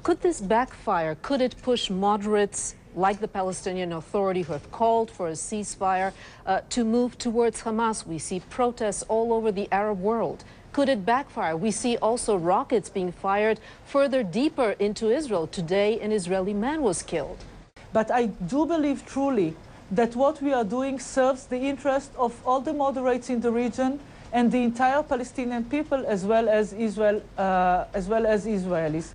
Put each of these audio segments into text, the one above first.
Could this backfire? Could it push moderates like the Palestinian Authority, who have called for a ceasefire, to move towards Hamas? We see protests all over the Arab world. Could it backfire? We see also rockets being fired further deeper into Israel. Today, an Israeli man was killed. But I do believe truly that what we are doing serves the interest of all the moderates in the region and the entire Palestinian people, as well as Israel, Israelis.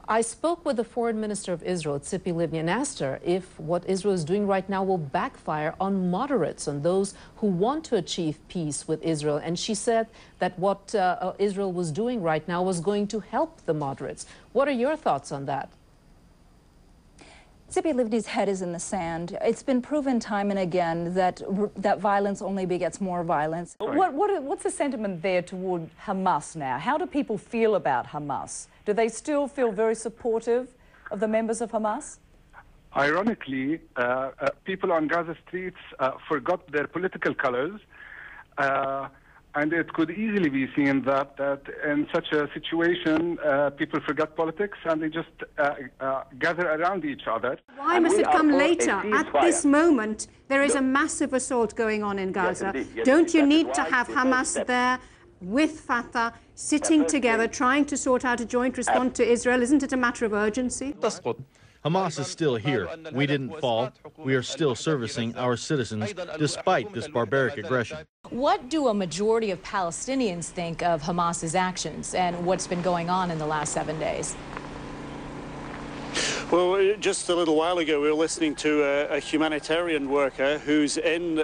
I spoke with the foreign minister of Israel, Livni, and asked her if what Israel is doing right now will backfire on moderates, on those who want to achieve peace with Israel. And she said that what Israel was doing right now was going to help the moderates. What are your thoughts on that? Livni's head is in the sand. It's been proven time and again that violence only begets more violence. What's the sentiment there toward Hamas now? How do people feel about Hamas? Do they still feel very supportive of the members of Hamas? Ironically, people on Gaza streets forgot their political colors. And it could easily be seen that in such a situation, people forget politics and they just gather around each other. Why must it come later? At this moment, there is a massive assault going on in Gaza. Yes, Don't you need to have Hamas there with Fatah, sitting together, trying to sort out a joint response to Israel? Isn't it a matter of urgency? Hamas is still here. We didn't fall. We are still servicing our citizens despite this barbaric aggression. What do a majority of Palestinians think of Hamas's actions and what's been going on in the last 7 days? Well, just a little while ago, we were listening to a humanitarian worker who's in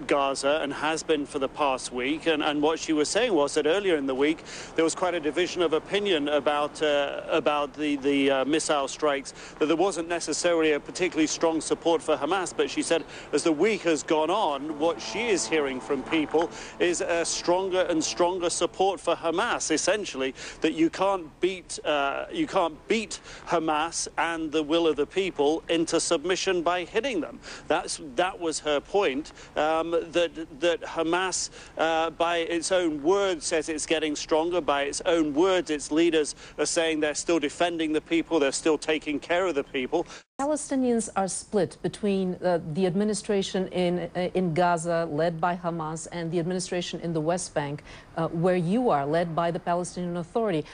Gaza and has been for the past week. And what she was saying was that earlier in the week, there was quite a division of opinion about the missile strikes, that there wasn't necessarily a particularly strong support for Hamas. But she said as the week has gone on, what she is hearing from people is a stronger and stronger support for Hamas, essentially, that you can't beat Hamas and the will of the people into submission by hitting them. That was her point, that Hamas, by its own words, says it's getting stronger. By its own words, its leaders are saying they're still defending the people, they're still taking care of the people. Palestinians are split between the administration in Gaza, led by Hamas, and the administration in the West Bank, where you are, led by the Palestinian Authority.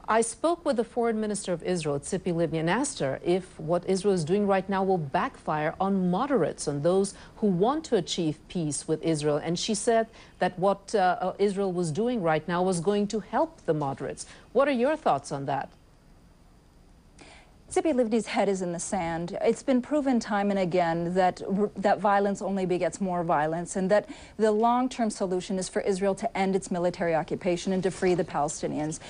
I spoke with the foreign minister of Israel, Livni, and asked her if what Israel is doing right now will backfire on moderates, on those who want to achieve peace with Israel. And she said that what Israel was doing right now was going to help the moderates. What are your thoughts on that? Livni's head is in the sand. It's been proven time and again that violence only begets more violence, and that the long-term solution is for Israel to end its military occupation and to free the Palestinians.